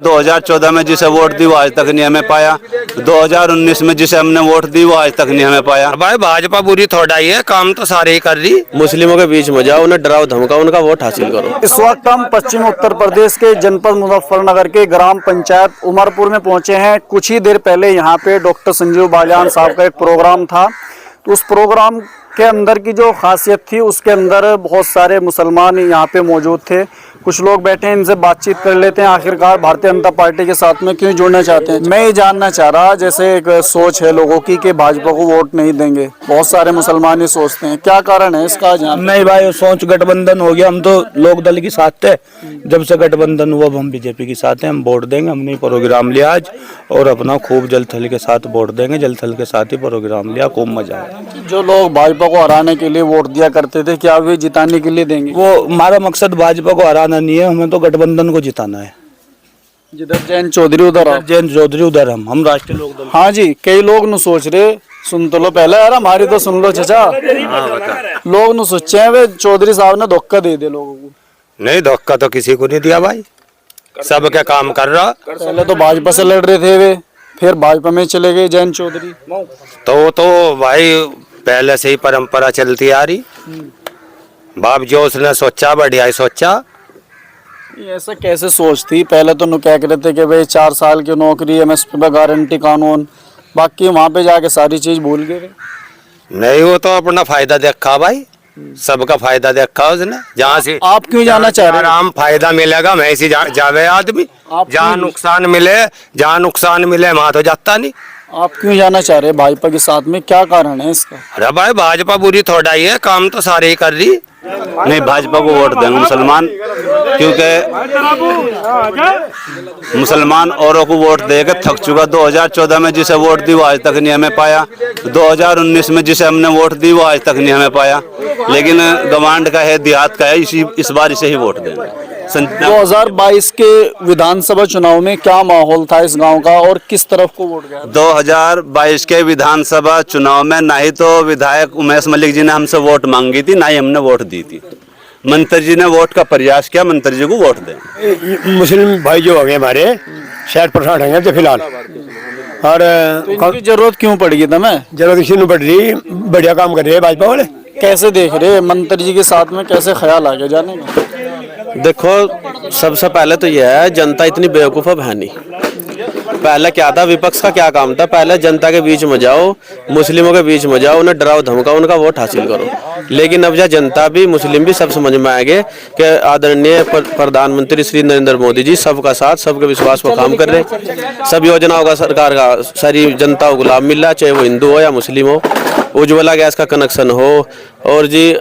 2014 में जिसे वोट दी वो आज तक नहीं हमें पाया। 2019 में जिसे हमने वोट दी वो आज तक नहीं हमें पाया। भाई भाजपा बुरी थोड़ा ही है, काम तो सारे ही कर रही। मुस्लिमों के बीच में जाओ, उन्हें डराओ धमकाओ, उनका वोट हासिल करो। इस वक्त हम पश्चिम उत्तर प्रदेश के जनपद मुजफ्फरनगर के ग्राम पंचायत उमरपुर में पहुंचे हैं। कुछ ही देर पहले यहाँ पे डॉक्टर संजीव बालियान साहब का एक प्रोग्राम था। तो उस प्रोग्राम के अंदर की जो खासियत थी, उसके अंदर बहुत सारे मुसलमान यहाँ पे मौजूद थे। कुछ लोग बैठे हैं, इनसे बातचीत कर लेते हैं। आखिरकार भारतीय जनता पार्टी के साथ में क्यों जुड़ना चाहते हैं। मैं ये जानना चाह रहा, जैसे एक सोच है लोगों की कि भाजपा को वोट नहीं देंगे, बहुत सारे मुसलमान ही सोचते हैं, क्या कारण है इसका? नहीं भाई, सोच गठबंधन हो गया। हम तो लोक दल के साथ थे, जब से गठबंधन हुआ हम बीजेपी के साथ हैं। हम वोट देंगे, हमने प्रोग्राम लिया आज और अपना खूब जल थल के साथ वोट देंगे। जल थल के साथ ही प्रोग्राम लिया, खूब मजा आया। जो लोग भाजपा को हराने के लिए वोट दिया करते थे, क्या वे जिताने के लिए देंगे? वो हमारा मकसद भाजपा को हराना नहीं है, हमें तो गठबंधन को जिताना है। जिधर जैन चौधरी उधर आप। जैन चौधरी उधर हम राष्ट्रीय लोक दल। हाँ जी, कई लोग न सोच रहे, सुन तो लो पहले यार, हमारी तो सुन लो चाचा। लोग न सोचे हैं वे चौधरी साहब ने धोखा दे दिया लोगों को। नहीं, धोखा तो किसी को नहीं दिया भाई, सब क्या काम कर रहा। पहले तो भाजपा से लड़ रहे थे वे, फिर भाजपा में चले गए जैन चौधरी। तो भाई पहले से ही परंपरा चलती आ रही। बाप जो उसने सोचा बढ़िया ही सोचा। ऐसा कैसे सोचती? पहले तो नु कह रहे थे कि भाई 4 साल की नौकरी, एमएसपी पे गारंटी कानून, बाकी वहाँ पे जाके सारी चीज भूल गए। नहीं, वो तो अपना फायदा देखा भाई, सबका फायदा देखा उसने। जहाँ से आप क्यों जाना चाह रहे हैं? आराम फायदा मिलेगा वहीं से जावे आदमी। जहाँ नुकसान मिले वहाँ तो जाता नहीं। आप क्यों जाना चाह रहे हैं भाजपा के साथ में, क्या कारण है इसका? अरे भाई भाजपा बुरी थोड़ा ही है, काम तो सारे ही कर रही। नहीं, भाजपा को वोट देंगे मुसलमान, क्योंकि मुसलमान औरों को वोट दे के थक चुका। 2014 में जिसे वोट दी वो आज तक नहीं हमें पाया। 2019 में जिसे हमने वोट दी वो आज तक नहीं हमें पाया। लेकिन गवांड का है, देहात का है, इस बार इसे ही वोट देंगे। 2022 के विधानसभा चुनाव में क्या माहौल था इस गांव का और किस तरफ को वोट गया? 2022 के विधानसभा चुनाव में ना ही तो विधायक उमेश मलिक जी ने हमसे वोट मांगी थी, ना ही हमने वोट दी थी। मंत्री जी ने वोट का प्रयास किया, मंत्री जी को वोट दें। मुस्लिम भाई जो हो गए हमारे 60% हैं तो फिलहाल। और तो इनकी जरूरत क्यों पड़ेगी तुम्हें? जरूरत इसी नहीं पड़ रही, बढ़िया काम कर रहे हैं भाजपा वाले। कैसे देख रहे मंत्री जी के साथ में, कैसे ख्याल आ गया जाने का? देखो, सबसे पहले तो यह है, जनता इतनी बेवकूफ़ है नहीं। पहले क्या था, विपक्ष का क्या काम था? पहले जनता के बीच में जाओ, मुस्लिमों के बीच में जाओ, उन्हें डराओ धमकाओ, उनका वोट हासिल करो। लेकिन अब जब जनता भी, मुस्लिम भी सब समझ में आएंगे कि आदरणीय प्रधानमंत्री श्री नरेंद्र मोदी जी सबका साथ, सबके विश्वास पर काम कर रहे हैं। सब योजनाओं का सरकार का सारी जनता को लाभ मिल रहा है, चाहे वो हिंदू हो या मुस्लिम हो। उज्ज्वला गैस का कनेक्शन हो, और जी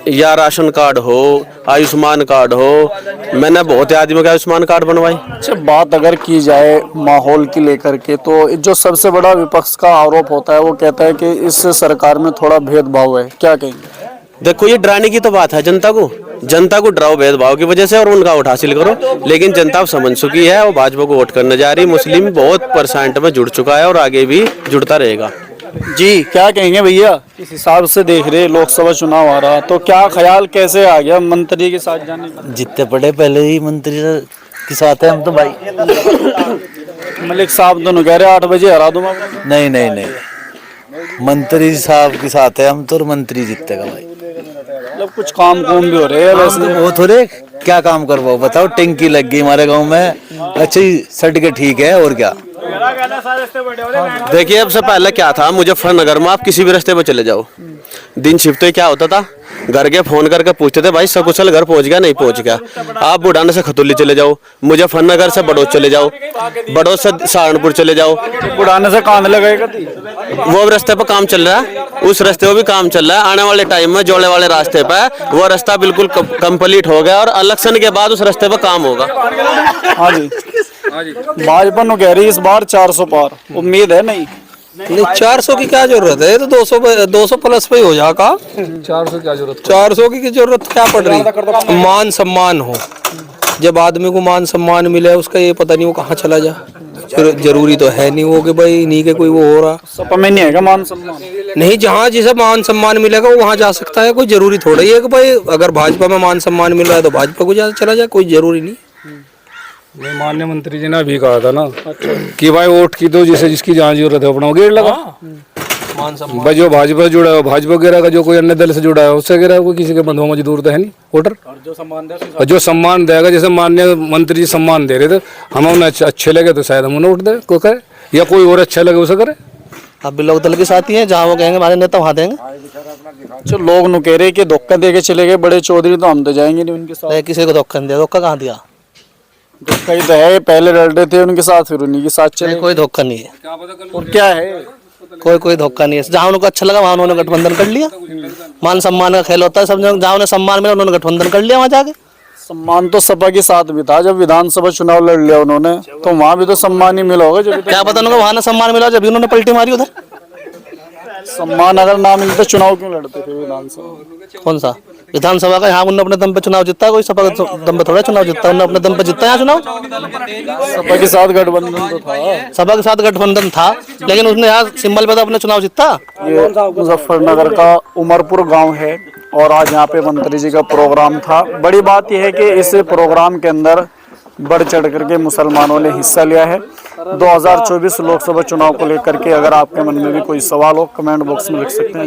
या राशन कार्ड हो, आयुष्मान कार्ड हो। मैंने बहुत आदमियों के आयुष्मान कार्ड बनवाई। अच्छा, बात अगर की जाए माहौल की लेकर के, तो जो सबसे बड़ा विपक्ष का आरोप होता है, वो कहता है कि इस सरकार में थोड़ा भेदभाव है, क्या कहेंगे? देखो, ये डराने की तो बात है जनता को डराओ भेदभाव की वजह से और उनका वोट हासिल करो। लेकिन जनता समझ चुकी है, वो भाजपा को वोट करने जा रही। मुस्लिम बहुत % में जुड़ चुका है और आगे भी जुड़ता रहेगा। जी, क्या कहेंगे भैया? इस हिसाब से देख रहे लोकसभा चुनाव आ रहा, तो क्या ख्याल कैसे आ गया मंत्री के साथ जाने का? जितने पड़े पहले ही मंत्री के साथ है हम तो भाई। मलिक साहब दोनों कह रहे 8 बजे हरा दूंगा। नहीं, मंत्री साहब के साथ है हम तो, और मंत्री जीतेगा भाई। मतलब कुछ काम भी हो रहे हैं वैसे। वो थोड़े क्या काम करवाओ, बताओ। टंकी लग गई हमारे गांव में, अच्छी सड़कें ठीक है, और क्या। देखिए, अब से पहले क्या था, मुजफ्फरनगर में आप किसी भी रास्ते पर चले जाओ, दिन शिफ्ट क्या होता था, घर के फोन करके पूछते थे भाई सकुशल घर पहुंच गया नहीं पहुंच गया। आप बुढ़ाने से खतौली चले जाओ, मुजफ्फरनगर से बड़ौद चले जाओ, बड़ौद से सहारनपुर चले जाओ। बुढ़ाने से कान लगेगा, वो रास्ते पर काम चल रहा है, उस रास्ते पर भी काम चल रहा है। आने वाले टाइम में जोड़े वाले रास्ते पर वो रास्ता बिल्कुल कंप्लीट हो गया और इलेक्शन के बाद उस रास्ते पर काम होगा। हाँ जी, भाजपा नु कह रही इस बार 400 पार, उम्मीद है? नहीं, 400 की क्या जरूरत है, तो 200 प्लस पे हो जाएगा। 400 क्या जरूरत? 400 की जरूरत क्या पड़ रही? मान सम्मान हो, जब आदमी को मान सम्मान मिले, उसका ये पता नहीं वो कहाँ चला जाए। जरूरी तो है नहीं वो कि भाई इन्हीं के कोई वो हो रहा। सपा में नहीं है मान सम्मान? नहीं, जहाँ जिसे मान सम्मान मिलेगा वो वहाँ जा सकता है। कोई जरूरी थोड़ा ही है कि भाई अगर भाजपा में मान सम्मान मिल रहा है तो भाजपा को चला जाए, कोई जरूरी नहीं। नहीं, माननीय मंत्री जी ने अभी कहा था ना कि भाई वोट की दो जिसे जिसकी जहाँ जरूरत है अपना गेट लगा। मान सम्मान भाई जो भाजपा जुड़ा है भाजपा वगैरह का, जो कोई अन्य दल से जुड़ा है उससे गिरा, कोई किसी के बंधुओं मजदूर तो है नहीं वोटर। और जो सम्मान देगा, जैसे माननीय मंत्री जी सम्मान दे रहे थे, हम उन्हें अच्छे लगे तो शायद हम उन्हें वोट दे को करे, या कोई और अच्छा लगे उसे करे। अब भी लोग दल के साथ ही हैं, जहाँ वो कहेंगे हमारे नेता वहाँ देंगे। जो लोग नु कह रहे कि धोखा दे के चले गए बड़े चौधरी, तो हम तो जाएंगे नहीं उनके साथ। किसी को धोखा नहीं दिया, धोखा कहाँ दिया? धोखा ही तो है, पहले लड़ रहे थे उनके साथ, फिर उन्हीं के साथ चले। नहीं, कोई धोखा नहीं है, और क्या है? कोई धोखा नहीं है। जहाँ उनको अच्छा लगा वहाँ उन्होंने गठबंधन कर लिया। मान सम्मान का खेल होता है, सब जहाँ उन्हें सम्मान मिला उन्होंने गठबंधन कर लिया वहाँ जाके। सम्मान तो सपा के साथ भी था, जब विधानसभा चुनाव लड़ लिया उन्होंने तो वहां भी तो सम्मान ही मिला होगा। जब क्या पता उनको वहाँ ना सम्मान मिला जब उन्होंने पलटी मारी उधर। सम्मान अगर ना मिलता चुनाव क्यों लड़ते थे विधानसभा? कौन सा विधानसभा का? यहाँ उन्होंने अपने दम पे चुनाव जीता, कोई सपा के दम पे थोड़ा चुनाव जीता, उन्होंने अपने दम पे जीता यहाँ चुनाव। सपा के साथ गठबंधन तो था, सपा के साथ गठबंधन था, लेकिन उसने यहाँ सिंबल पे तो अपने चुनाव जीता। ये मुजफ्फरनगर का उमरपुर गांव है और आज यहाँ पे मंत्री जी का प्रोग्राम था। बड़ी बात यह है कि इस प्रोग्राम के अंदर बढ़ चढ़ करके मुसलमानों ने हिस्सा लिया है। 2024 लोकसभा चुनाव को लेकर के अगर आपके मन में भी कोई सवाल हो, कमेंट बॉक्स में लिख सकते हैं।